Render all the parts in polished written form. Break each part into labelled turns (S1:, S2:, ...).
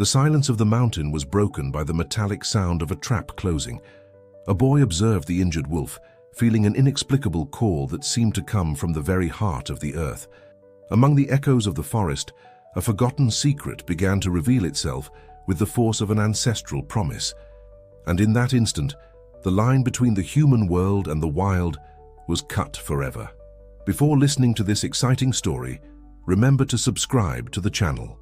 S1: The silence of the mountain was broken by the metallic sound of a trap closing. A boy observed the injured wolf, feeling an inexplicable call that seemed to come from the very heart of the earth. Among the echoes of the forest, a forgotten secret began to reveal itself with the force of an ancestral promise. And in that instant, the line between the human world and the wild was cut forever. Before listening to this exciting story, remember to subscribe to the channel.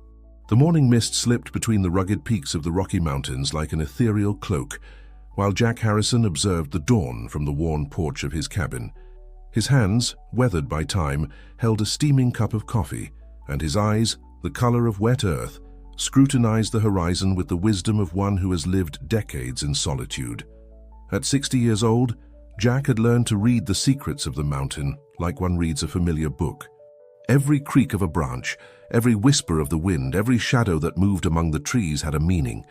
S1: The morning mist slipped between the rugged peaks of the Rocky Mountains like an ethereal cloak, while Jack Harrison observed the dawn from the worn porch of his cabin. His hands, weathered by time, held a steaming cup of coffee, and his eyes, the color of wet earth, scrutinized the horizon with the wisdom of one who has lived decades in solitude. At 60 years old, Jack had learned to read the secrets of the mountain like one reads a familiar book. Every creak of a branch, every whisper of the wind, every shadow that moved among the trees had a meaning.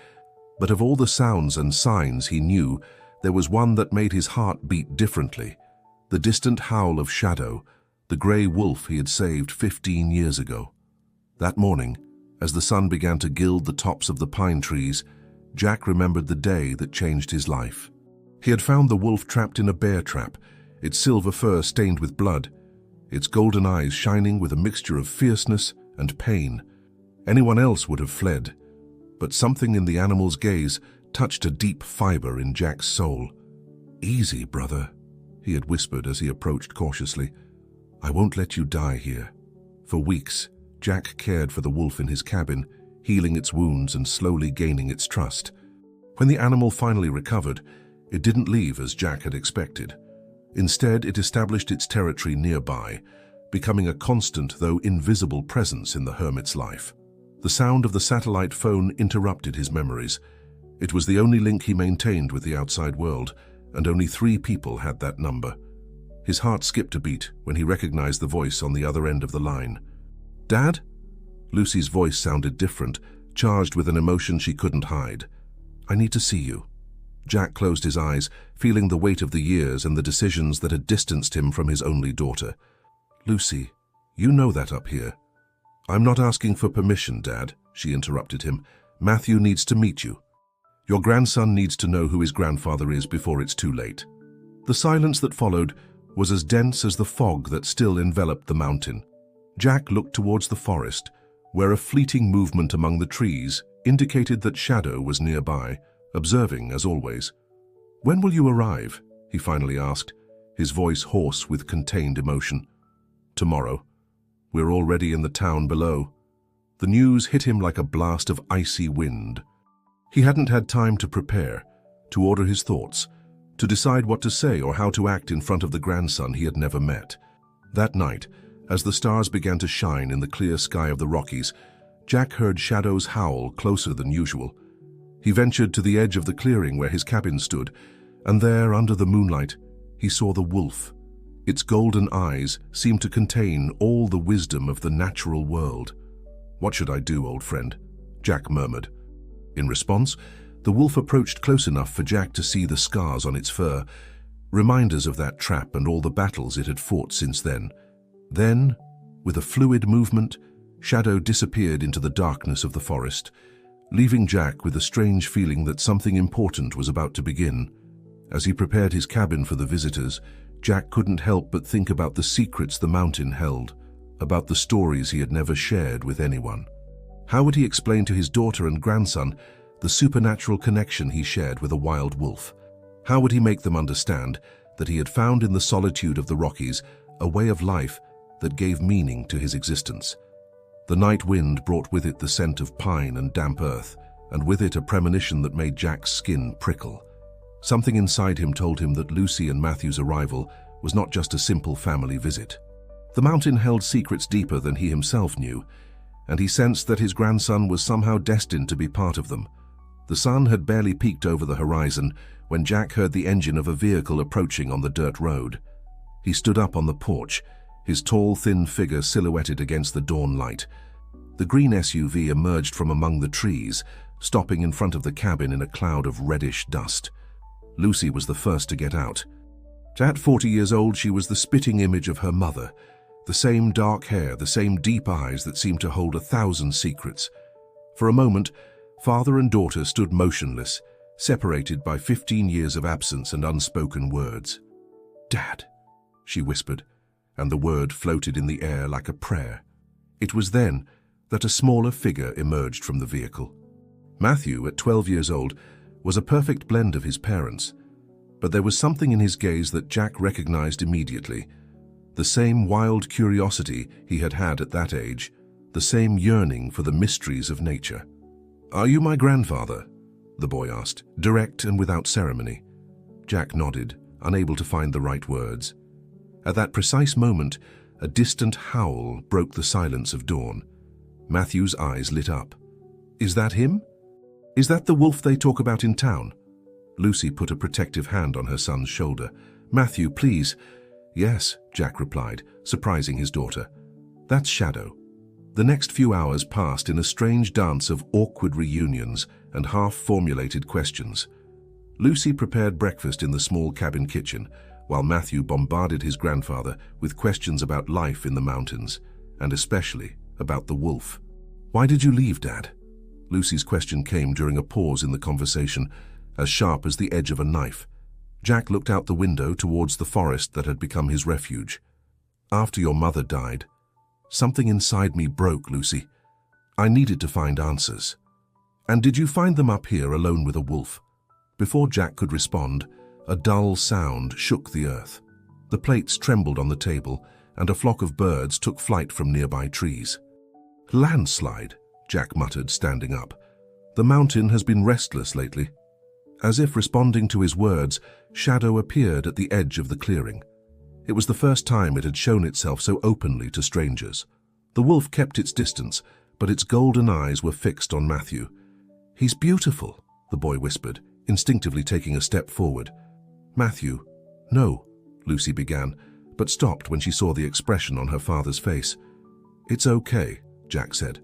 S1: But of all the sounds and signs he knew, there was one that made his heart beat differently. The distant howl of Shadow, the gray wolf he had saved 15 years ago. That morning, as the sun began to gild the tops of the pine trees, Jack remembered the day that changed his life. He had found the wolf trapped in a bear trap, its silver fur stained with blood, its golden eyes shining with a mixture of fierceness and pain. Anyone else would have fled, but something in the animal's gaze touched a deep fiber in Jack's soul. "Easy, brother," he had whispered as he approached cautiously. "I won't let you die here." For weeks, Jack cared for the wolf in his cabin, healing its wounds and slowly gaining its trust. When the animal finally recovered, it didn't leave as Jack had expected. Instead, it established its territory nearby, becoming a constant though invisible presence in the hermit's life. The sound of the satellite phone interrupted his memories. It was the only link he maintained with the outside world, and only 3 people had that number. His heart skipped a beat when he recognized the voice on the other end of the line. "Dad?" Lucy's voice sounded different, charged with an emotion she couldn't hide. "I need to see you." Jack closed his eyes, feeling the weight of the years and the decisions that had distanced him from his only daughter. "Lucy, you know that up here." "I'm not asking for permission, Dad," she interrupted him. "Matthew needs to meet you. Your grandson needs to know who his grandfather is before it's too late." The silence that followed was as dense as the fog that still enveloped the mountain. Jack looked towards the forest, where a fleeting movement among the trees indicated that Shadow was nearby, observing as always. "When will you arrive?" he finally asked, his voice hoarse with contained emotion. "Tomorrow. We're already in the town below." The news hit him like a blast of icy wind. He hadn't had time to prepare, to order his thoughts, to decide what to say or how to act in front of the grandson he had never met. That night, as the stars began to shine in the clear sky of the Rockies, Jack heard Shadow's howl closer than usual. He ventured to the edge of the clearing where his cabin stood, and there, under the moonlight, he saw the wolf. Its golden eyes seemed to contain all the wisdom of the natural world. "What should I do, old friend?" Jack murmured. In response, the wolf approached close enough for Jack to see the scars on its fur, reminders of that trap and all the battles it had fought since then. Then, with a fluid movement, Shadow disappeared into the darkness of the forest, leaving Jack with a strange feeling that something important was about to begin. As he prepared his cabin for the visitors, Jack couldn't help but think about the secrets the mountain held, about the stories he had never shared with anyone. How would he explain to his daughter and grandson the supernatural connection he shared with a wild wolf? How would he make them understand that he had found in the solitude of the Rockies a way of life that gave meaning to his existence? The night wind brought with it the scent of pine and damp earth, and with it a premonition that made Jack's skin prickle. Something inside him told him that Lucy and Matthew's arrival was not just a simple family visit. The mountain held secrets deeper than he himself knew, and he sensed that his grandson was somehow destined to be part of them. The sun had barely peeked over the horizon when Jack heard the engine of a vehicle approaching on the dirt road. He stood up on the porch, his tall, thin figure silhouetted against the dawn light. The green SUV emerged from among the trees, stopping in front of the cabin in a cloud of reddish dust. Lucy was the first to get out. At 40 years old, she was the spitting image of her mother, the same dark hair, the same deep eyes that seemed to hold 1,000 secrets. For a moment, Father and daughter stood motionless, separated by 15 years of absence and unspoken words. "Dad," she whispered, and the word floated in the air like a prayer. It was then that a smaller figure emerged from the vehicle. Matthew, at 12 years old, was a perfect blend of his parents, but there was something in his gaze that Jack recognized immediately. The same wild curiosity he had had at that age, the same yearning for the mysteries of nature. "Are you my grandfather?" the boy asked, direct and without ceremony. Jack nodded, unable to find the right words. At that precise moment, a distant howl broke the silence of dawn. Matthew's eyes lit up. "Is that him? Is that the wolf they talk about in town?" Lucy put a protective hand on her son's shoulder. "Matthew, please." "Yes," Jack replied, surprising his daughter. "That's Shadow." The next few hours passed in a strange dance of awkward reunions and half-formulated questions. Lucy prepared breakfast in the small cabin kitchen, while Matthew bombarded his grandfather with questions about life in the mountains, and especially about the wolf. "Why did you leave, Dad?" Lucy's question came during a pause in the conversation, as sharp as the edge of a knife. Jack looked out the window towards the forest that had become his refuge. "After your mother died, something inside me broke, Lucy. I needed to find answers." "And did you find them up here alone with a wolf?" Before Jack could respond, a dull sound shook the earth. The plates trembled on the table, and a flock of birds took flight from nearby trees. "Landslide," Jack muttered, standing up. "The mountain has been restless lately." As if responding to his words, Shadow appeared at the edge of the clearing. It was the first time it had shown itself so openly to strangers. The wolf kept its distance, but its golden eyes were fixed on Matthew. "He's beautiful," the boy whispered, instinctively taking a step forward. "Matthew." "No," Lucy began, but stopped when she saw the expression on her father's face. "It's okay," Jack said.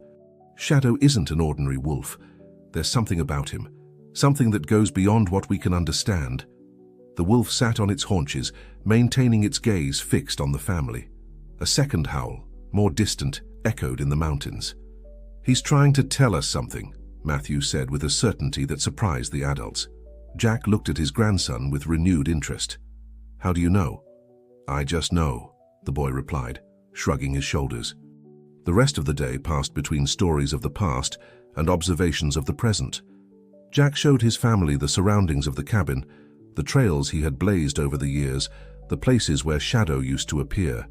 S1: "Shadow isn't an ordinary wolf. There's something about him, something that goes beyond what we can understand." The wolf sat on its haunches, maintaining its gaze fixed on the family. A second howl, more distant, echoed in the mountains. "He's trying to tell us something," Matthew said with a certainty that surprised the adults. Jack looked at his grandson with renewed interest. "How do you know?" "I just know," the boy replied, shrugging his shoulders. The rest of the day passed between stories of the past and observations of the present. Jack showed his family the surroundings of the cabin, the trails he had blazed over the years, the places where Shadow used to appear.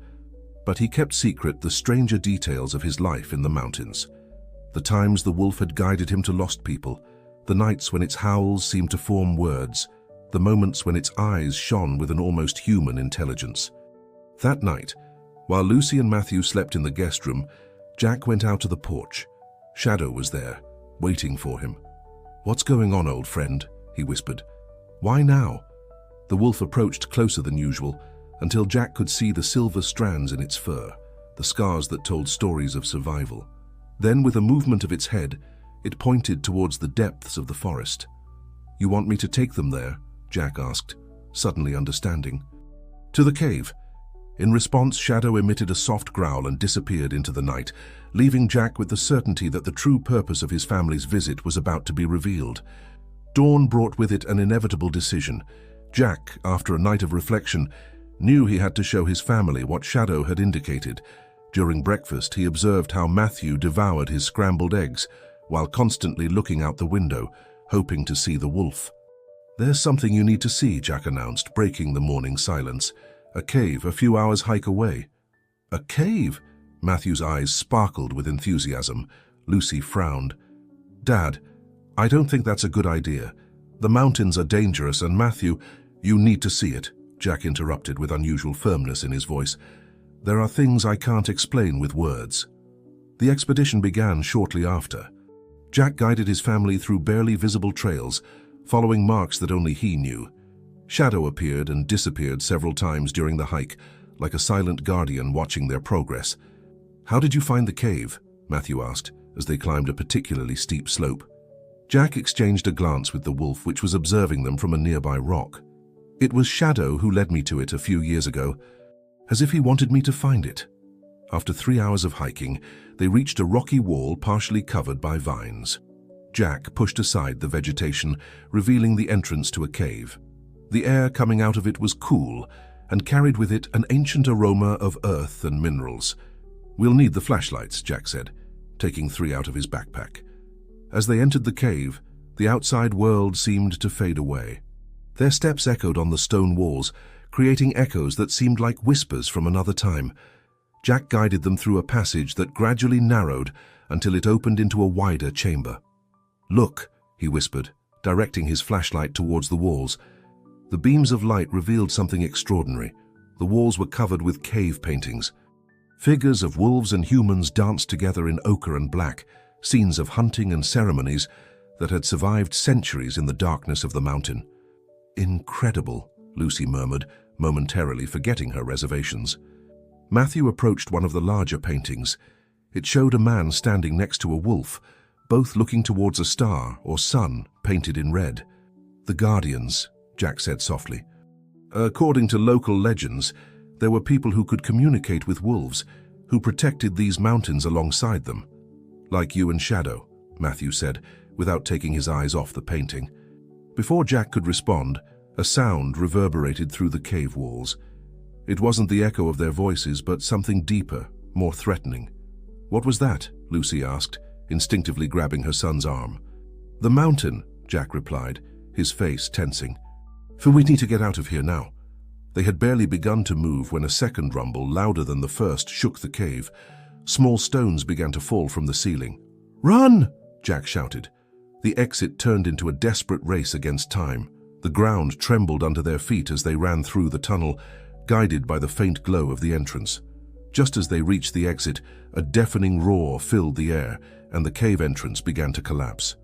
S1: But he kept secret the stranger details of his life in the mountains. The times the wolf had guided him to lost people, the nights when its howls seemed to form words, the moments when its eyes shone with an almost human intelligence. That night, while Lucy and Matthew slept in the guest room, Jack went out to the porch. Shadow was there, waiting for him. "What's going on, old friend?" he whispered. "Why now?" The wolf approached closer than usual, until Jack could see the silver strands in its fur, the scars that told stories of survival. Then, with a movement of its head, it pointed towards the depths of the forest. "You want me to take them there?" Jack asked, suddenly understanding. "To the cave." In response, Shadow emitted a soft growl and disappeared into the night, leaving Jack with the certainty that the true purpose of his family's visit was about to be revealed. Dawn brought with it an inevitable decision. Jack, after a night of reflection, knew he had to show his family what Shadow had indicated. During breakfast, he observed how Matthew devoured his scrambled eggs, while constantly looking out the window, hoping to see the wolf. "There's something you need to see," Jack announced, breaking the morning silence. "A cave a few hours' hike away." "A cave?" Matthew's eyes sparkled with enthusiasm. Lucy frowned. "Dad, I don't think that's a good idea. The mountains are dangerous, and Matthew—" "You need to see it," Jack interrupted with unusual firmness in his voice. "There are things I can't explain with words." The expedition began shortly after. Jack guided his family through barely visible trails, following marks that only he knew. Shadow appeared and disappeared several times during the hike, like a silent guardian watching their progress. "How did you find the cave?" Matthew asked, as they climbed a particularly steep slope. Jack exchanged a glance with the wolf, which was observing them from a nearby rock. "It was Shadow who led me to it a few years ago, as if he wanted me to find it." After 3 hours of hiking, they reached a rocky wall partially covered by vines. Jack pushed aside the vegetation, revealing the entrance to a cave. The air coming out of it was cool and carried with it an ancient aroma of earth and minerals. "We'll need the flashlights," Jack said, taking 3 out of his backpack. As they entered the cave, the outside world seemed to fade away. Their steps echoed on the stone walls, creating echoes that seemed like whispers from another time. Jack guided them through a passage that gradually narrowed until it opened into a wider chamber. "Look," he whispered, directing his flashlight towards the walls. The beams of light revealed something extraordinary. The walls were covered with cave paintings. Figures of wolves and humans danced together in ochre and black, scenes of hunting and ceremonies that had survived centuries in the darkness of the mountain. "Incredible," Lucy murmured, momentarily forgetting her reservations. Matthew approached one of the larger paintings. It showed a man standing next to a wolf, both looking towards a star or sun painted in red. "The Guardians," Jack said softly. "According to local legends, there were people who could communicate with wolves, who protected these mountains alongside them." "Like you and Shadow," Matthew said, without taking his eyes off the painting. Before Jack could respond, a sound reverberated through the cave walls. It wasn't the echo of their voices, but something deeper, more threatening. "What was that?" Lucy asked, instinctively grabbing her son's arm. "The mountain," Jack replied, his face tensing. "We need to get out of here now." They had barely begun to move when a second rumble, louder than the first, shook the cave. Small stones began to fall from the ceiling. "Run!" Jack shouted. The exit turned into a desperate race against time. The ground trembled under their feet as they ran through the tunnel, guided by the faint glow of the entrance. Just as they reached the exit, a deafening roar filled the air, and the cave entrance began to collapse.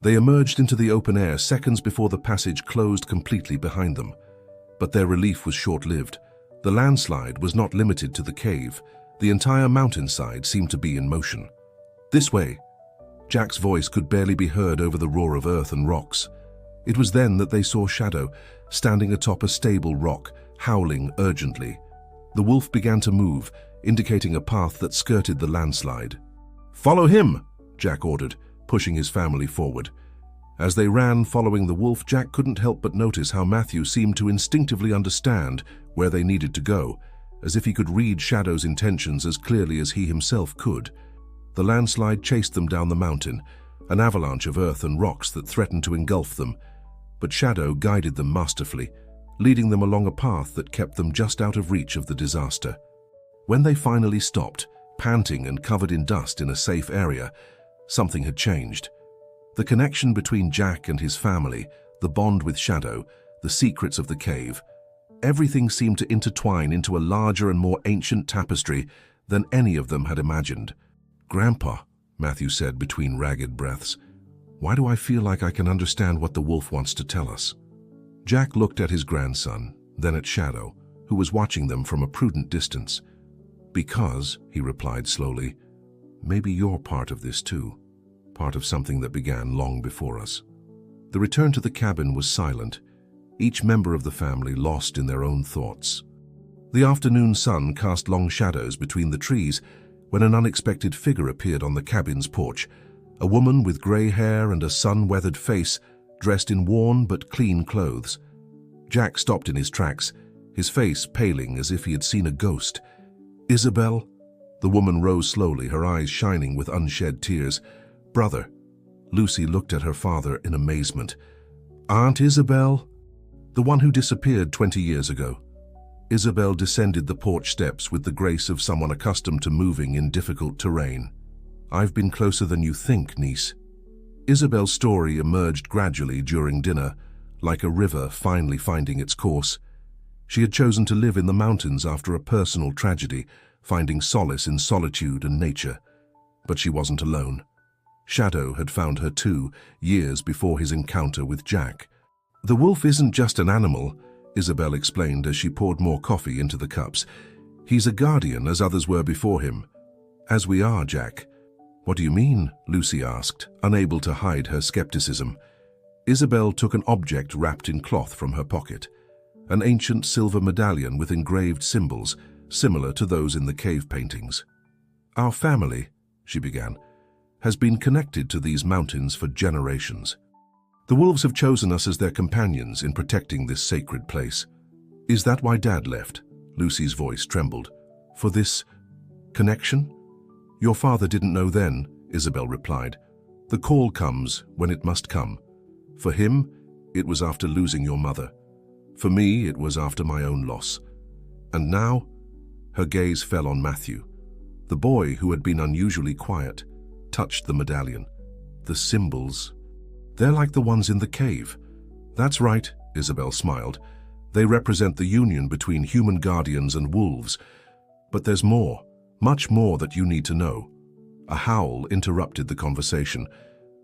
S1: They emerged into the open air seconds before the passage closed completely behind them. But their relief was short-lived. The landslide was not limited to the cave. The entire mountainside seemed to be in motion. "This way." Jack's voice could barely be heard over the roar of earth and rocks. It was then that they saw Shadow, standing atop a stable rock, howling urgently. The wolf began to move, indicating a path that skirted the landslide. "Follow him," Jack ordered, pushing his family forward. As they ran following the wolf, Jack couldn't help but notice how Matthew seemed to instinctively understand where they needed to go, as if he could read Shadow's intentions as clearly as he himself could. The landslide chased them down the mountain, an avalanche of earth and rocks that threatened to engulf them. But Shadow guided them masterfully, leading them along a path that kept them just out of reach of the disaster. When they finally stopped, panting and covered in dust in a safe area, something had changed. The connection between Jack and his family, the bond with Shadow, the secrets of the cave, everything seemed to intertwine into a larger and more ancient tapestry than any of them had imagined. "Grandpa," Matthew said between ragged breaths, "why do I feel like I can understand what the wolf wants to tell us?" Jack looked at his grandson, then at Shadow, who was watching them from a prudent distance. "Because," he replied slowly, "maybe you're part of this too. Part of something that began long before us." The return to the cabin was silent, each member of the family lost in their own thoughts. The afternoon sun cast long shadows between the trees when an unexpected figure appeared on the cabin's porch, a woman with gray hair and a sun-weathered face, dressed in worn but clean clothes. Jack stopped in his tracks, his face paling as if he had seen a ghost. "Isabel?" The woman rose slowly, her eyes shining with unshed tears. "Brother." Lucy looked at her father in amazement. "Aunt Isabel?" "The one who disappeared 20 years ago." Isabel descended the porch steps with the grace of someone accustomed to moving in difficult terrain. "I've been closer than you think, niece." Isabel's story emerged gradually during dinner, like a river finally finding its course. She had chosen to live in the mountains after a personal tragedy, finding solace in solitude and nature. But she wasn't alone. Shadow had found her too, years before his encounter with Jack. "The wolf isn't just an animal," Isabel explained as she poured more coffee into the cups. "He's a guardian, as others were before him. As we are, Jack." "What do you mean?" Lucy asked, unable to hide her skepticism. Isabel took an object wrapped in cloth from her pocket, an ancient silver medallion with engraved symbols, similar to those in the cave paintings. "Our family," she began. has been connected to these mountains for generations. The wolves have chosen us as their companions in protecting this sacred place. Is that why Dad left? Lucy's voice trembled. For this connection? Your father didn't know then, Isabel replied. The call comes when it must come. For him, it was after losing your mother. For me, it was after my own loss. And now, her gaze fell on Matthew. The boy, who had been unusually quiet, touched the medallion. The symbols. They're like the ones in the cave. That's right, Isabel smiled. They represent the union between human guardians and wolves. But there's more, much more that you need to know. A howl interrupted the conversation.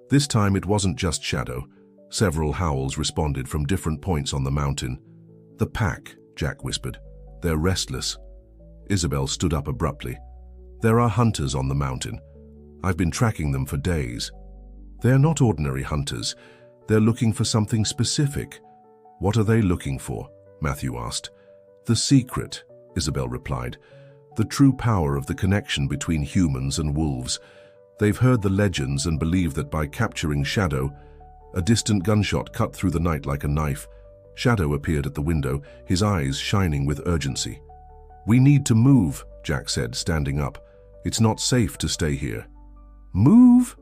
S1: This time it wasn't just Shadow. Several howls responded from different points on the mountain. The pack, Jack whispered. They're restless. Isabel stood up abruptly. There are hunters on the mountain. I've been tracking them for days. They're not ordinary hunters. They're looking for something specific. What are they looking for? Matthew asked. The secret, Isabel replied. The true power of the connection between humans and wolves. They've heard the legends and believe that by capturing Shadow, a distant gunshot cut through the night like a knife. Shadow appeared at the window, his eyes shining with urgency. We need to move, Jack said, standing up. It's not safe to stay here. Move?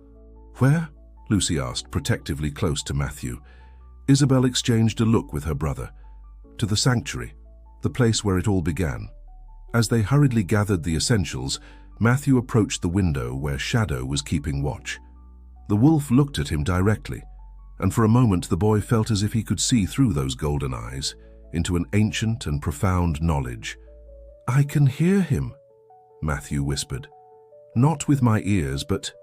S1: Where? Lucy asked, protectively close to Matthew. Isabel exchanged a look with her brother. To the sanctuary, the place where it all began. As they hurriedly gathered the essentials, Matthew approached the window where Shadow was keeping watch. The wolf looked at him directly, and for a moment the boy felt as if he could see through those golden eyes into an ancient and profound knowledge. I can hear him, Matthew whispered. Not with my ears, but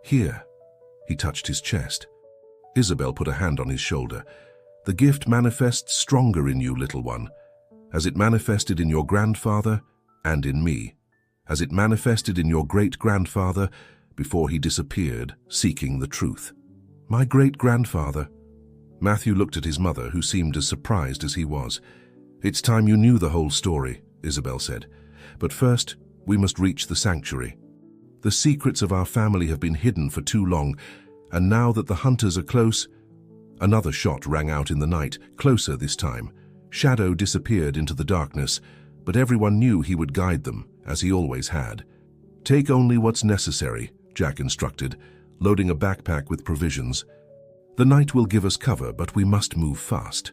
S1: here. He touched his chest. Isabel put a hand on his shoulder. The gift manifests stronger in you, little one, as it manifested in your grandfather and in me, as it manifested in your great-grandfather before he disappeared, seeking the truth. My great-grandfather? Matthew looked at his mother, who seemed as surprised as he was. It's time you knew the whole story, Isabel said. But first, we must reach the sanctuary. The secrets of our family have been hidden for too long, and now that the hunters are close... Another shot rang out in the night, closer this time. Shadow disappeared into the darkness, but everyone knew he would guide them, as he always had. Take only what's necessary, Jack instructed, loading a backpack with provisions. The night will give us cover, but we must move fast.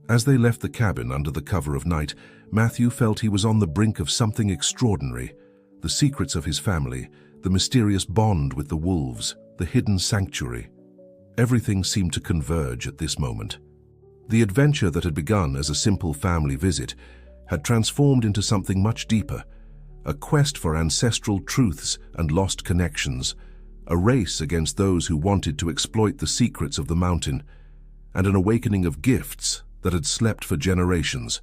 S1: As they left the cabin under the cover of night, Matthew felt he was on the brink of something extraordinary. The secrets of his family, the mysterious bond with the wolves, the hidden sanctuary. Everything seemed to converge at this moment. The adventure that had begun as a simple family visit had transformed into something much deeper, a quest for ancestral truths and lost connections, a race against those who wanted to exploit the secrets of the mountain, and an awakening of gifts that had slept for generations.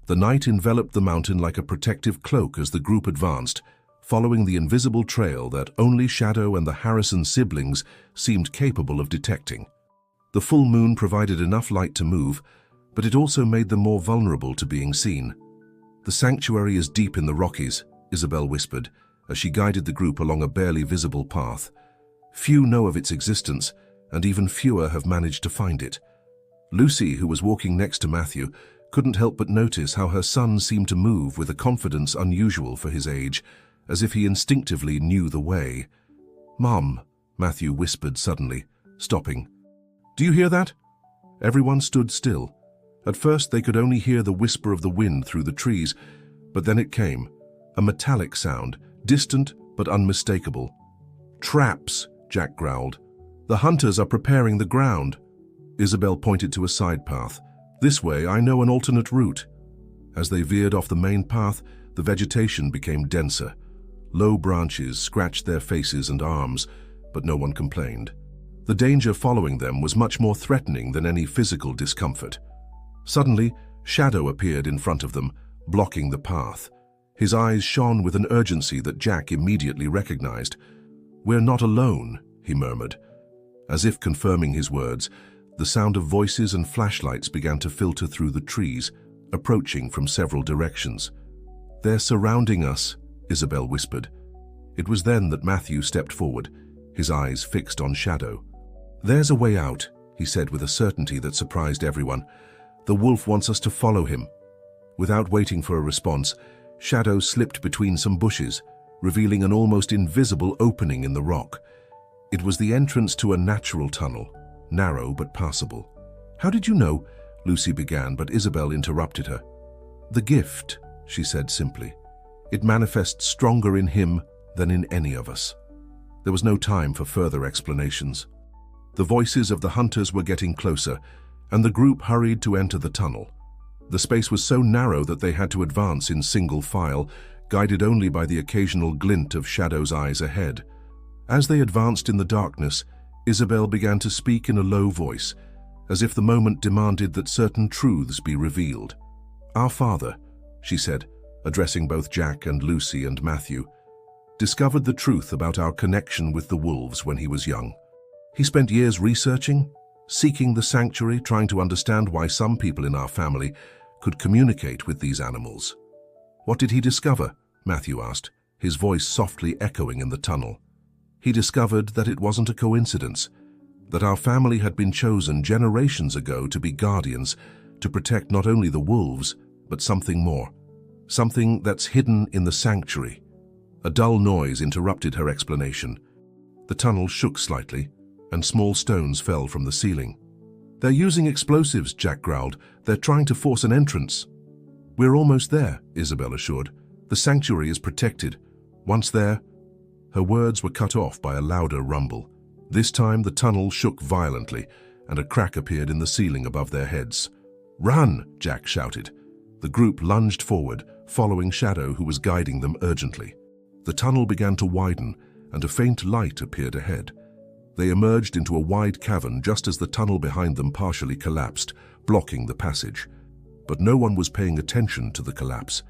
S1: The night enveloped the mountain like a protective cloak as the group advanced, following the invisible trail that only Shadow and the Harrison siblings seemed capable of detecting. The full moon provided enough light to move, but it also made them more vulnerable to being seen. The sanctuary is deep in the Rockies, Isabel whispered, as she guided the group along a barely visible path. Few know of its existence, and even fewer have managed to find it. Lucy, who was walking next to Matthew, couldn't help but notice how her son seemed to move with a confidence unusual for his age, as if he instinctively knew the way. Mom, Matthew whispered suddenly, stopping. Do you hear that? Everyone stood still. At first they could only hear the whisper of the wind through the trees, but then it came, a metallic sound, distant but unmistakable. Traps, Jack growled. The hunters are preparing the ground. Isabel pointed to a side path. This way, I know an alternate route. As they veered off the main path, the vegetation became denser. Low branches scratched their faces and arms, but no one complained. The danger following them was much more threatening than any physical discomfort. Suddenly, Shadow appeared in front of them, blocking the path. His eyes shone with an urgency that Jack immediately recognized. We're not alone, he murmured. As if confirming his words, the sound of voices and flashlights began to filter through the trees, approaching from several directions. They're surrounding us, Isabel whispered. It was then that Matthew stepped forward. his eyes fixed on Shadow. "There's a way out," he said with a certainty that surprised everyone. "The wolf wants us to follow him." Without waiting for a response, Shadow slipped between some bushes, revealing an almost invisible opening in the rock. It was the entrance to a natural tunnel, narrow but passable. "How did you know?" Lucy began, but Isabel interrupted her. "The gift," she said simply. "It manifests stronger in him than in any of us." There was no time for further explanations. The voices of the hunters were getting closer, and the group hurried to enter the tunnel. The space was so narrow that they had to advance in single file, guided only by the occasional glint of Shadow's eyes ahead. As they advanced in the darkness, Isabel began to speak in a low voice, as if the moment demanded that certain truths be revealed. "Our father," she said, addressing both Jack and Lucy and Matthew, "discovered the truth about our connection with the wolves when he was young. He spent years researching, seeking the sanctuary, trying to understand why some people in our family could communicate with these animals." "What did he discover?" Matthew asked, his voice softly echoing in the tunnel. "He discovered that it wasn't a coincidence, that our family had been chosen generations ago to be guardians, to protect not only the wolves, but something more, something that's hidden in the sanctuary." A dull noise interrupted her explanation. The tunnel shook slightly, and small stones fell from the ceiling. "They're using explosives," Jack growled. "They're trying to force an entrance." "We're almost there," Isabel assured. "The sanctuary is protected. Once there—" Her words were cut off by a louder rumble. This time the tunnel shook violently, and a crack appeared in the ceiling above their heads. "Run!" Jack shouted. The group lunged forward, following Shadow, who was guiding them urgently. The tunnel began to widen, and a faint light appeared ahead. They emerged into a wide cavern just as the tunnel behind them partially collapsed, blocking the passage. But no one was paying attention to the collapse.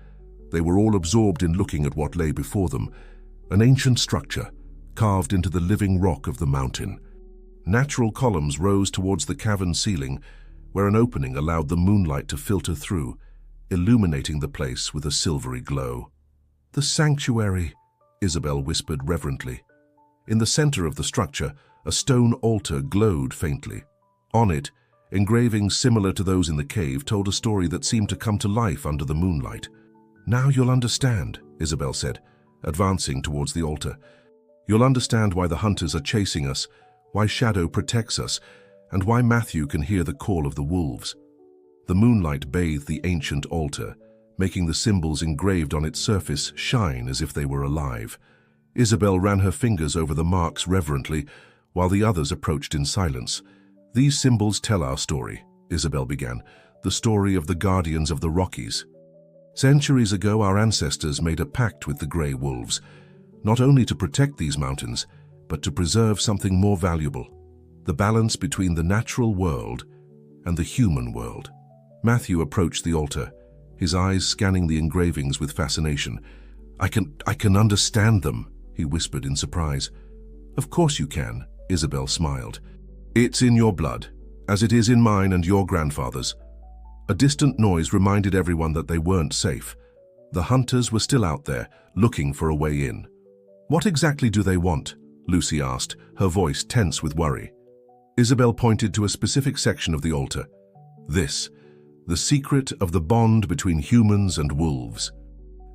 S1: They were all absorbed in looking at what lay before them, an ancient structure carved into the living rock of the mountain. Natural columns rose towards the cavern ceiling, where an opening allowed the moonlight to filter through, illuminating the place with a silvery glow. "The sanctuary," Isabel whispered reverently. In the center of the structure, a stone altar glowed faintly. On it, engravings similar to those in the cave told a story that seemed to come to life under the moonlight. "Now you'll understand," Isabel said, advancing towards the altar. "You'll understand why the hunters are chasing us, why Shadow protects us, and why Matthew can hear the call of the wolves." The moonlight bathed the ancient altar, making the symbols engraved on its surface shine as if they were alive. Isabel ran her fingers over the marks reverently, while the others approached in silence. "These symbols tell our story," Isabel began, "the story of the guardians of the Rockies. Centuries ago, our ancestors made a pact with the Grey Wolves, not only to protect these mountains, but to preserve something more valuable, the balance between the natural world and the human world." Matthew approached the altar, his eyes scanning the engravings with fascination. I can understand them," he whispered in surprise. "Of course you can," Isabel smiled. "It's in your blood, as it is in mine and your grandfather's." A distant noise reminded everyone that they weren't safe. The hunters were still out there, looking for a way in. "What exactly do they want?" Lucy asked, her voice tense with worry. Isabel pointed to a specific section of the altar. "This, the secret of the bond between humans and wolves.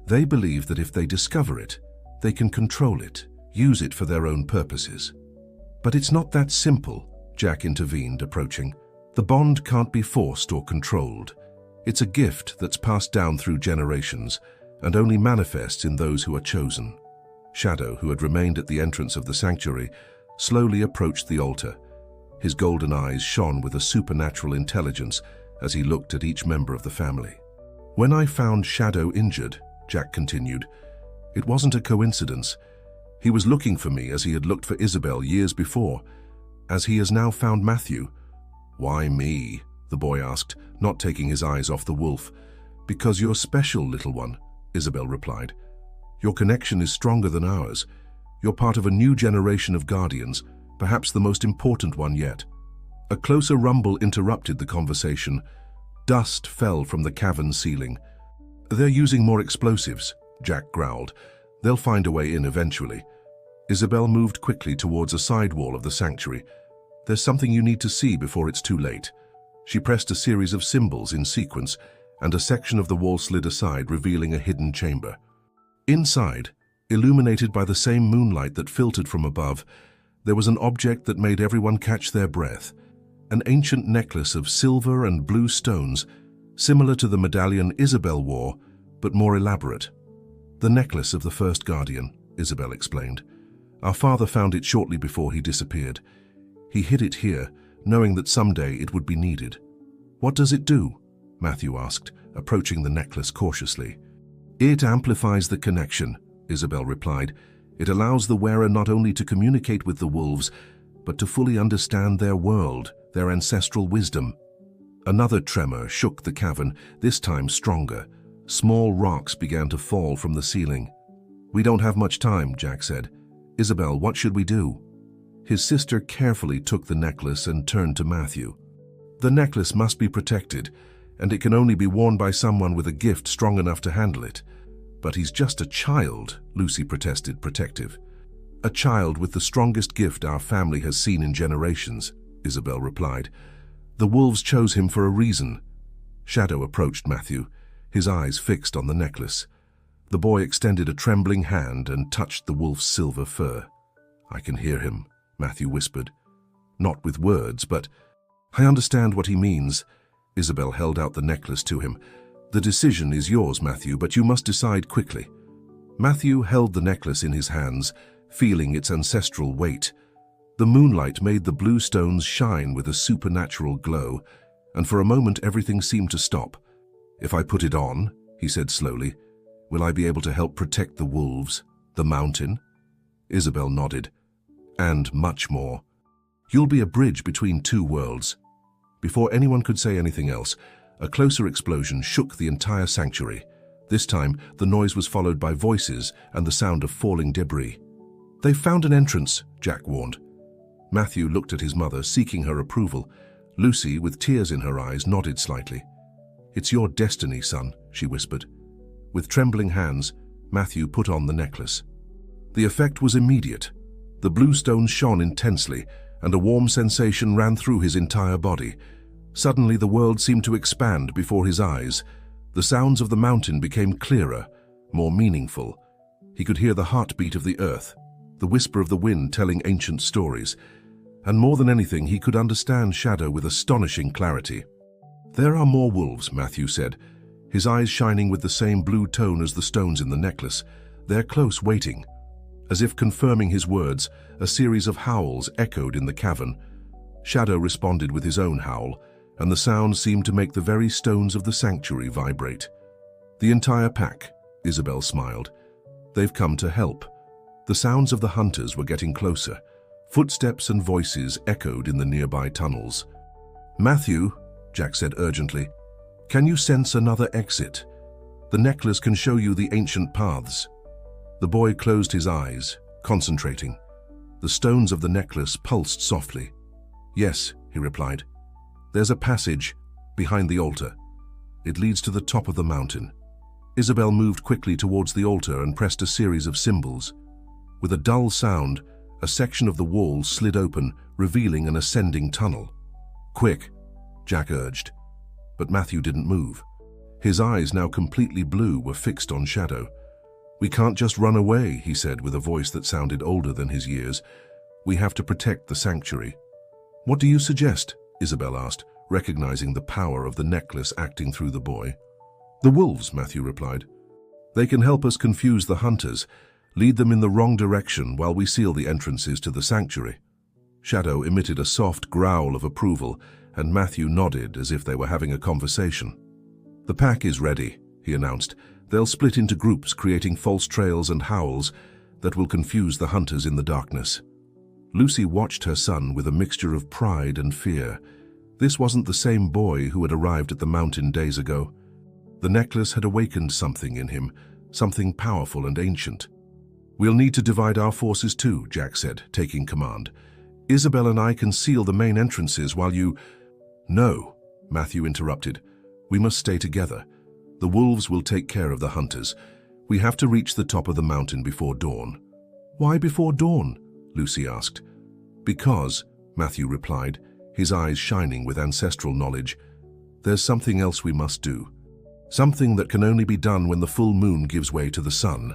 S1: They believe that if they discover it, they can control it, use it for their own purposes." "But it's not that simple," Jack intervened, approaching. "The bond can't be forced or controlled. It's a gift that's passed down through generations and only manifests in those who are chosen." Shadow, who had remained at the entrance of the sanctuary, slowly approached the altar. His golden eyes shone with a supernatural intelligence as he looked at each member of the family. "When I found Shadow injured," Jack continued, "it wasn't a coincidence. He was looking for me as he had looked for Isabel years before, as he has now found Matthew." "Why me?" the boy asked, not taking his eyes off the wolf. "Because you're special, little one," Isabel replied. "Your connection is stronger than ours. You're part of a new generation of guardians, perhaps the most important one yet." A closer rumble interrupted the conversation. Dust fell from the cavern ceiling. "They're using more explosives," Jack growled. "They'll find a way in eventually." Isabel moved quickly towards a side wall of the sanctuary. There's something you need to see before it's too late. She pressed a series of symbols in sequence, and a section of the wall slid aside, revealing a hidden chamber. Inside, illuminated by the same moonlight that filtered from above, there was an object that made everyone catch their breath. An ancient necklace of silver and blue stones, similar to the medallion Isabel wore, but more elaborate. The necklace of the first guardian, Isabel explained. Our father found it shortly before he disappeared. He hid it here, knowing that someday it would be needed. What does it do? Matthew asked, approaching the necklace cautiously. It amplifies the connection, Isabel replied. It allows the wearer not only to communicate with the wolves, but to fully understand their world, their ancestral wisdom. Another tremor shook the cavern, this time stronger. Small rocks began to fall from the ceiling. We don't have much time, Jack said. Isabel, what should we do? His sister carefully took the necklace and turned to Matthew. The necklace must be protected, and it can only be worn by someone with a gift strong enough to handle it. But he's just a child, Lucy protested, protective. A child with the strongest gift our family has seen in generations, Isabel replied. The wolves chose him for a reason. Shadow approached Matthew, his eyes fixed on the necklace. The boy extended a trembling hand and touched the wolf's silver fur. I can hear him, Matthew whispered. Not with words, but I understand what he means. Isabel held out the necklace to him. The decision is yours, Matthew, but you must decide quickly. Matthew held the necklace in his hands, feeling its ancestral weight. The moonlight made the blue stones shine with a supernatural glow, and for a moment everything seemed to stop. If I put it on, he said slowly, will I be able to help protect the wolves, the mountain? Isabel nodded. And much more. You'll be a bridge between two worlds. Before anyone could say anything else, a closer explosion shook the entire sanctuary. This time, the noise was followed by voices and the sound of falling debris. They've found an entrance, Jack warned. Matthew looked at his mother, seeking her approval. Lucy, with tears in her eyes, nodded slightly. It's your destiny, son, she whispered. With trembling hands, Matthew put on the necklace. The effect was immediate. The blue stones shone intensely, and a warm sensation ran through his entire body. Suddenly the world seemed to expand before his eyes. The sounds of the mountain became clearer, more meaningful. He could hear the heartbeat of the earth, the whisper of the wind telling ancient stories. And more than anything, he could understand Shadow with astonishing clarity. There are more wolves, Matthew said, his eyes shining with the same blue tone as the stones in the necklace. They're close, waiting. As if confirming his words, a series of howls echoed in the cavern. Shadow responded with his own howl, and the sound seemed to make the very stones of the sanctuary vibrate. The entire pack, Isabel smiled. They've come to help. The sounds of the hunters were getting closer. Footsteps and voices echoed in the nearby tunnels. Matthew, Jack said urgently, can you sense another exit? The necklace can show you the ancient paths. The boy closed his eyes, concentrating. The stones of the necklace pulsed softly. Yes, he replied. There's a passage behind the altar. It leads to the top of the mountain. Isabel moved quickly towards the altar and pressed a series of symbols. With a dull sound, a section of the wall slid open, revealing an ascending tunnel. Quick, Jack urged. But Matthew didn't move. His eyes, now completely blue, were fixed on Shadow. We can't just run away, he said with a voice that sounded older than his years. We have to protect the sanctuary. What do you suggest? Isabel asked, recognizing the power of the necklace acting through the boy. The wolves, Matthew replied. They can help us confuse the hunters, lead them in the wrong direction while we seal the entrances to the sanctuary. Shadow emitted a soft growl of approval, and Matthew nodded as if they were having a conversation. The pack is ready, he announced. They'll split into groups, creating false trails and howls that will confuse the hunters in the darkness. Lucy watched her son with a mixture of pride and fear. This wasn't the same boy who had arrived at the mountain days ago. The necklace had awakened something in him, something powerful and ancient. We'll need to divide our forces too, Jack said, taking command. Isabel and I can seal the main entrances while you... No, Matthew interrupted. We must stay together. The wolves will take care of the hunters. We have to reach the top of the mountain before dawn. "Why before dawn?" Lucy asked. "Because," Matthew replied, his eyes shining with ancestral knowledge, "there's something else we must do. Something that can only be done when the full moon gives way to the sun.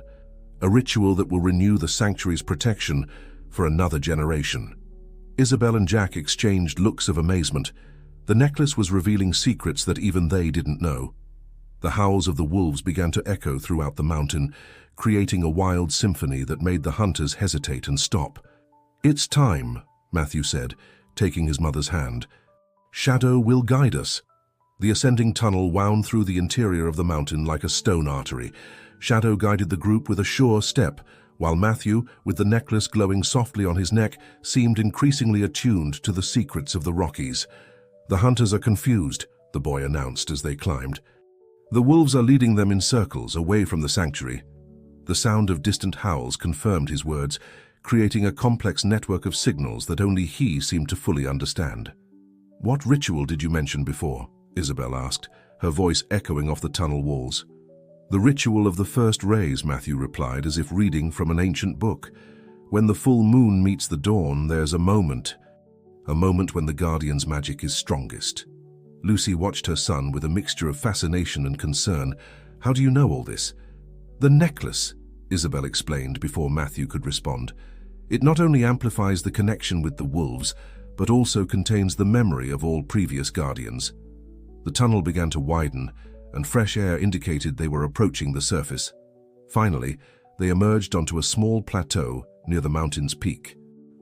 S1: A ritual that will renew the sanctuary's protection for another generation." Isabel and Jack exchanged looks of amazement. The necklace was revealing secrets that even they didn't know. The howls of the wolves began to echo throughout the mountain, creating a wild symphony that made the hunters hesitate and stop. "It's time," Matthew said, taking his mother's hand. "Shadow will guide us." The ascending tunnel wound through the interior of the mountain like a stone artery. Shadow guided the group with a sure step, while Matthew, with the necklace glowing softly on his neck, seemed increasingly attuned to the secrets of the Rockies. "The hunters are confused," the boy announced as they climbed. "The wolves are leading them in circles away from the sanctuary." The sound of distant howls confirmed his words, creating a complex network of signals that only he seemed to fully understand. "What ritual did you mention before?" Isabel asked, her voice echoing off the tunnel walls. "The ritual of the first rays," Matthew replied, as if reading from an ancient book. "When the full moon meets the dawn, there's a moment when the Guardian's magic is strongest." Lucy watched her son with a mixture of fascination and concern. "How do you know all this?" "The necklace," Isabel explained before Matthew could respond. "It not only amplifies the connection with the wolves, but also contains the memory of all previous Guardians." The tunnel began to widen, and fresh air indicated they were approaching the surface. Finally, they emerged onto a small plateau near the mountain's peak.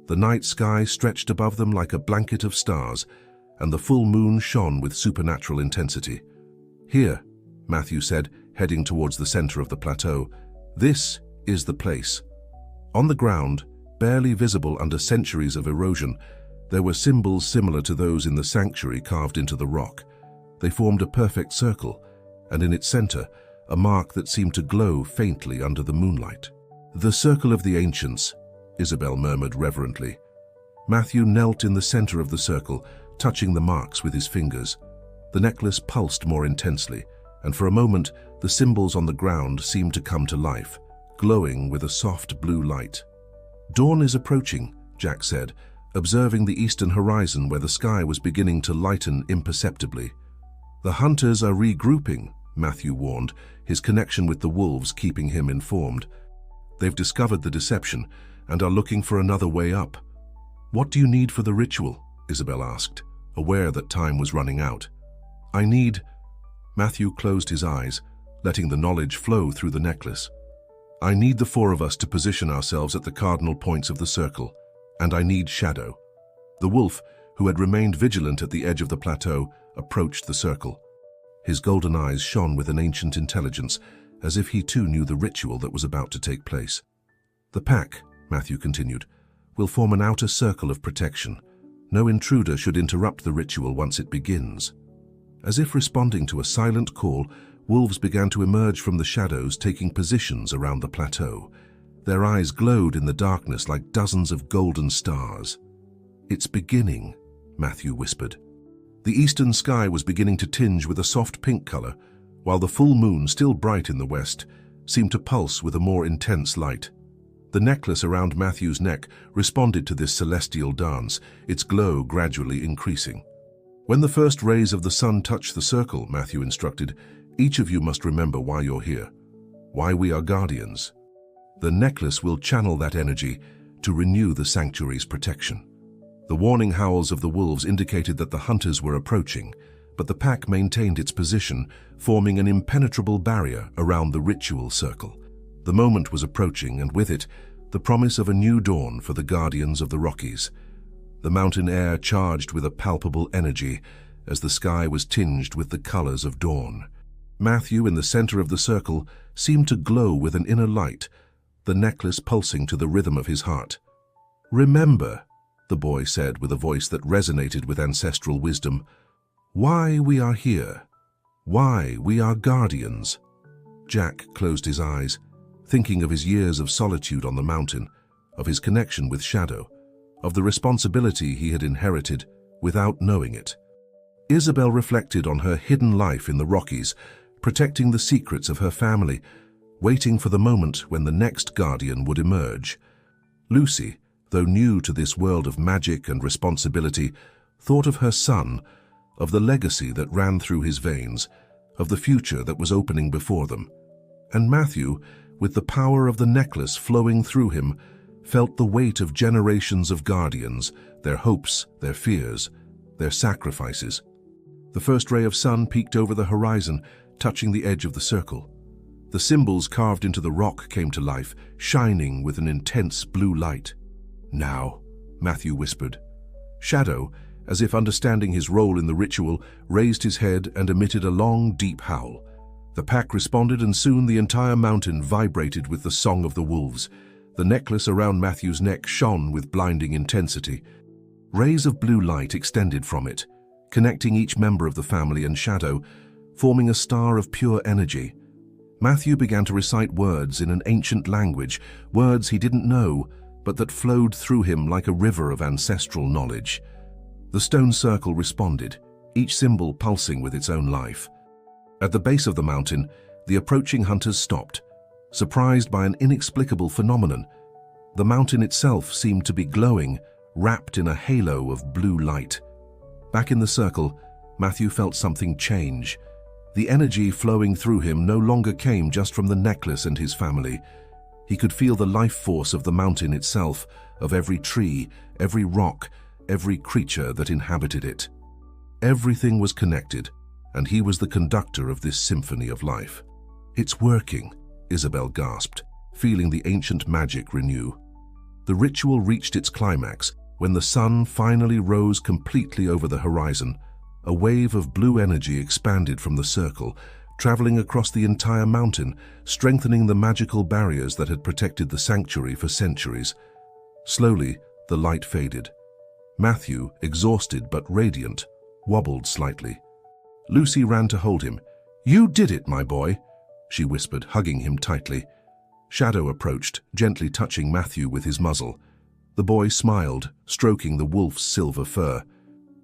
S1: The night sky stretched above them like a blanket of stars, and the full moon shone with supernatural intensity. "Here," Matthew said, heading towards the center of the plateau. "This is the place." On the ground, barely visible under centuries of erosion, there were symbols similar to those in the sanctuary carved into the rock. They formed a perfect circle, and in its center, a mark that seemed to glow faintly under the moonlight. "The Circle of the Ancients," Isabel murmured reverently. Matthew knelt in the center of the circle, touching the marks with his fingers. The necklace pulsed more intensely, and for a moment, the symbols on the ground seemed to come to life, glowing with a soft blue light. "Dawn is approaching," Jack said, observing the eastern horizon where the sky was beginning to lighten imperceptibly. "The hunters are regrouping," Matthew warned, his connection with the wolves keeping him informed. "They've discovered the deception and are looking for another way up." "What do you need for the ritual?" Isabel asked, aware that time was running out. "I need—" Matthew closed his eyes, letting the knowledge flow through the necklace. "I need the four of us to position ourselves at the cardinal points of the circle, and I need Shadow." The wolf, who had remained vigilant at the edge of the plateau, approached the circle. His golden eyes shone with an ancient intelligence, as if he too knew the ritual that was about to take place. "The pack," Matthew continued, "will form an outer circle of protection. No intruder should interrupt the ritual once it begins." As if responding to a silent call, wolves began to emerge from the shadows, taking positions around the plateau. Their eyes glowed in the darkness like dozens of golden stars. "It's beginning," Matthew whispered. The eastern sky was beginning to tinge with a soft pink color, while the full moon, still bright in the west, seemed to pulse with a more intense light. The necklace around Matthew's neck responded to this celestial dance, its glow gradually increasing. "When the first rays of the sun touch the circle," Matthew instructed, "each of you must remember why you're here, why we are guardians. The necklace will channel that energy to renew the sanctuary's protection." The warning howls of the wolves indicated that the hunters were approaching, but the pack maintained its position, forming an impenetrable barrier around the ritual circle. The moment was approaching, and with it, the promise of a new dawn for the Guardians of the Rockies. The mountain air charged with a palpable energy as the sky was tinged with the colors of dawn. Matthew, in the center of the circle, seemed to glow with an inner light, the necklace pulsing to the rhythm of his heart. "Remember," the boy said with a voice that resonated with ancestral wisdom, "why we are here, why we are guardians." Jack closed his eyes, thinking of his years of solitude on the mountain, of his connection with Shadow, of the responsibility he had inherited without knowing it. Isabel reflected on her hidden life in the Rockies, protecting the secrets of her family, waiting for the moment when the next guardian would emerge. Lucy, though new to this world of magic and responsibility, thought of her son, of the legacy that ran through his veins, of the future that was opening before them. And Matthew, with the power of the necklace flowing through him, felt the weight of generations of guardians, their hopes, their fears, their sacrifices. The first ray of sun peeked over the horizon, touching the edge of the circle. The symbols carved into the rock came to life, shining with an intense blue light. "Now," Matthew whispered. Shadow, as if understanding his role in the ritual, raised his head and emitted a long, deep howl. The pack responded, and soon the entire mountain vibrated with the song of the wolves. The necklace around Matthew's neck shone with blinding intensity. Rays of blue light extended from it, connecting each member of the family and Shadow, forming a star of pure energy. Matthew began to recite words in an ancient language, words he didn't know, but that flowed through him like a river of ancestral knowledge. The stone circle responded, each symbol pulsing with its own life. At the base of the mountain, the approaching hunters stopped, surprised by an inexplicable phenomenon. The mountain itself seemed to be glowing, wrapped in a halo of blue light. Back in the circle, Matthew felt something change. The energy flowing through him no longer came just from the necklace and his family. He could feel the life force of the mountain itself, of every tree, every rock, every creature that inhabited it. Everything was connected, and he was the conductor of this symphony of life. "It's working," Isabel gasped, feeling the ancient magic renew. The ritual reached its climax when the sun finally rose completely over the horizon. A wave of blue energy expanded from the circle, traveling across the entire mountain, strengthening the magical barriers that had protected the sanctuary for centuries. Slowly, the light faded. Matthew, exhausted but radiant, wobbled slightly. Lucy ran to hold him. "You did it, my boy," she whispered, hugging him tightly. Shadow approached, gently touching Matthew with his muzzle. The boy smiled, stroking the wolf's silver fur.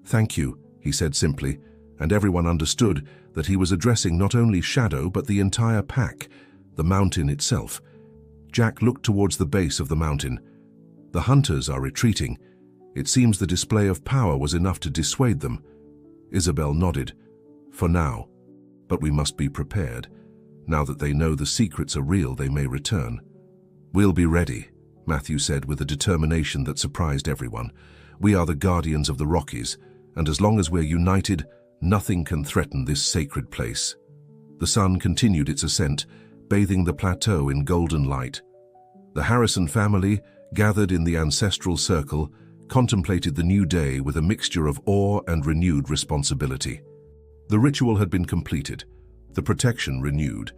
S1: "Thank you," he said simply, and everyone understood that he was addressing not only Shadow but the entire pack, the mountain itself. Jack looked towards the base of the mountain. "The hunters are retreating. It seems the display of power was enough to dissuade them." Isabel nodded. "For now. But we must be prepared. Now that they know the secrets are real, they may return." "We'll be ready," Matthew said with a determination that surprised everyone. "We are the guardians of the Rockies, and as long as we're united, nothing can threaten this sacred place." The sun continued its ascent, bathing the plateau in golden light. The Harrison family, gathered in the ancestral circle, contemplated the new day with a mixture of awe and renewed responsibility. The ritual had been completed, the protection renewed,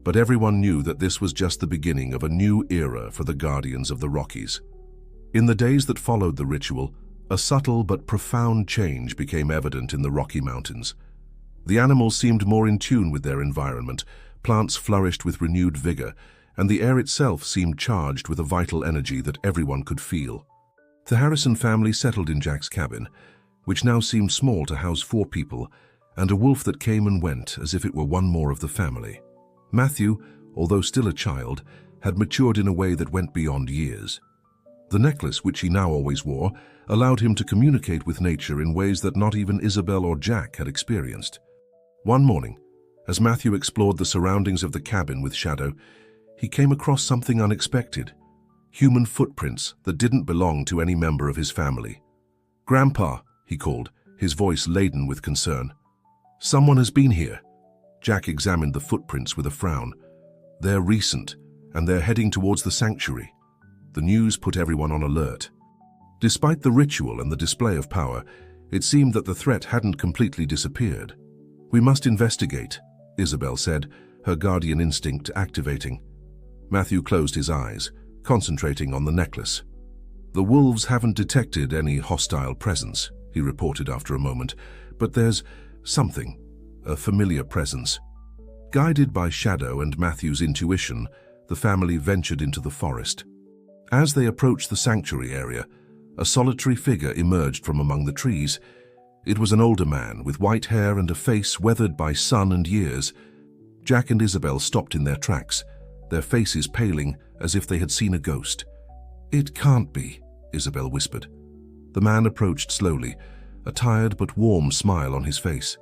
S1: but everyone knew that this was just the beginning of a new era for the Guardians of the Rockies. In the days that followed the ritual, a subtle but profound change became evident in the Rocky Mountains. The animals seemed more in tune with their environment, plants flourished with renewed vigor, and the air itself seemed charged with a vital energy that everyone could feel. The Harrison family settled in Jack's cabin, which now seemed small to house 4 people, and a wolf that came and went as if it were one more of the family. Matthew, although still a child, had matured in a way that went beyond years. The necklace, which he now always wore, allowed him to communicate with nature in ways that not even Isabel or Jack had experienced. One morning, as Matthew explored the surroundings of the cabin with Shadow, he came across something unexpected. Human footprints that didn't belong to any member of his family. "Grandpa," he called, his voice laden with concern. "Someone has been here." Jack examined the footprints with a frown. "They're recent, and they're heading towards the sanctuary." The news put everyone on alert. Despite the ritual and the display of power, it seemed that the threat hadn't completely disappeared. "We must investigate," Isabel said, her guardian instinct activating. Matthew closed his eyes, concentrating on the necklace. "The wolves haven't detected any hostile presence," he reported after a moment, "but there's something, a familiar presence." Guided by Shadow and Matthew's intuition, the family ventured into the forest. As they approached the sanctuary area, a solitary figure emerged from among the trees. It was an older man with white hair and a face weathered by sun and years. Jack and Isabel stopped in their tracks, their faces paling as if they had seen a ghost. "It can't be," Isabel whispered. The man approached slowly, a tired but warm smile on his face.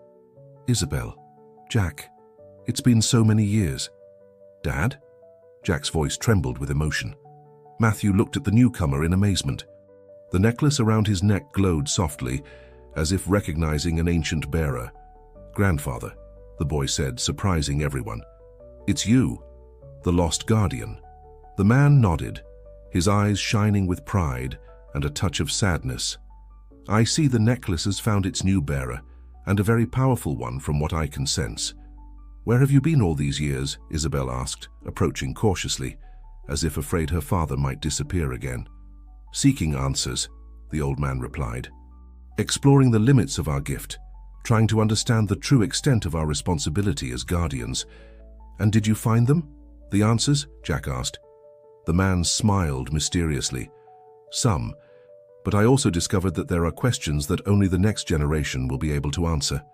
S1: "Isabel, Jack, it's been so many years." "Dad?" Jack's voice trembled with emotion. Matthew looked at the newcomer in amazement. The necklace around his neck glowed softly, as if recognizing an ancient bearer. "Grandfather," the boy said, surprising everyone. "It's you, the lost guardian." The man nodded, his eyes shining with pride and a touch of sadness. "I see the necklace has found its new bearer, and a very powerful one from what I can sense." "Where have you been all these years?" Isabel asked, approaching cautiously, as if afraid her father might disappear again. "Seeking answers," the old man replied. "Exploring the limits of our gift, trying to understand the true extent of our responsibility as guardians." "And did you find them? The answers?" Jack asked. The man smiled mysteriously. "Some, but I also discovered that there are questions that only the next generation will be able to answer."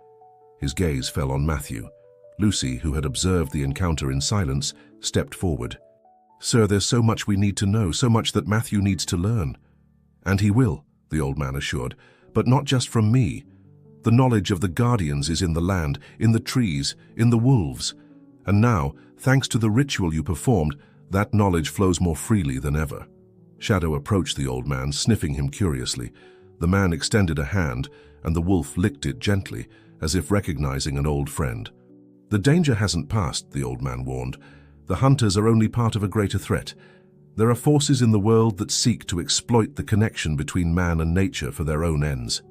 S1: His gaze fell on Matthew. Lucy, who had observed the encounter in silence, stepped forward. "Sir, there's so much we need to know, so much that Matthew needs to learn." "And he will," the old man assured, "but not just from me. The knowledge of the guardians is in the land, in the trees, in the wolves. And now, thanks to the ritual you performed, that knowledge flows more freely than ever." Shadow approached the old man, sniffing him curiously. The man extended a hand, and the wolf licked it gently, as if recognizing an old friend. "The danger hasn't passed," the old man warned. "The hunters are only part of a greater threat. There are forces in the world that seek to exploit the connection between man and nature for their own ends."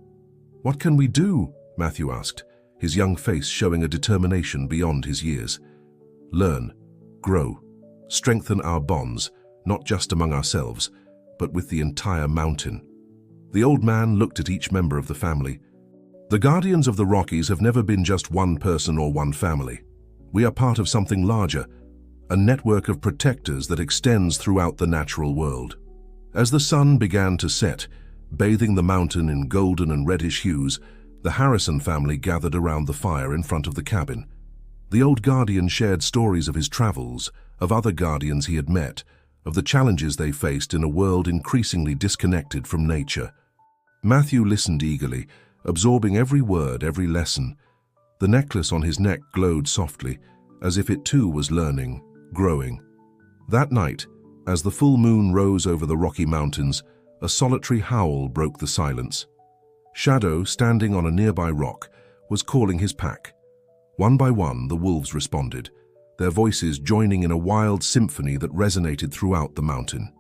S1: "What can we do?" Matthew asked, his young face showing a determination beyond his years. "Learn, grow, strengthen our bonds, not just among ourselves, but with the entire mountain." The old man looked at each member of the family. "The Guardians of the Rockies have never been just one person or one family. We are part of something larger, a network of protectors that extends throughout the natural world." As the sun began to set, bathing the mountain in golden and reddish hues, the Harrison family gathered around the fire in front of the cabin. The old guardian shared stories of his travels, of other guardians he had met, of the challenges they faced in a world increasingly disconnected from nature. Matthew listened eagerly, absorbing every word, every lesson. The necklace on his neck glowed softly, as if it too was learning, growing. That night, as the full moon rose over the Rocky Mountains, a solitary howl broke the silence. Shadow, standing on a nearby rock, was calling his pack. One by one, the wolves responded, their voices joining in a wild symphony that resonated throughout the mountain.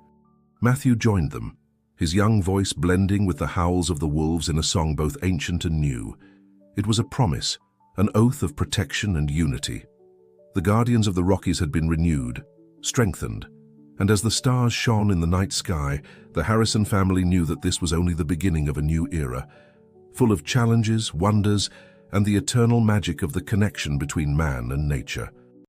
S1: Matthew joined them, his young voice blending with the howls of the wolves in a song both ancient and new. It was a promise, an oath of protection and unity. The Guardians of the Rockies had been renewed, strengthened, and as the stars shone in the night sky, the Harrison family knew that this was only the beginning of a new era, full of challenges, wonders, and the eternal magic of the connection between man and nature.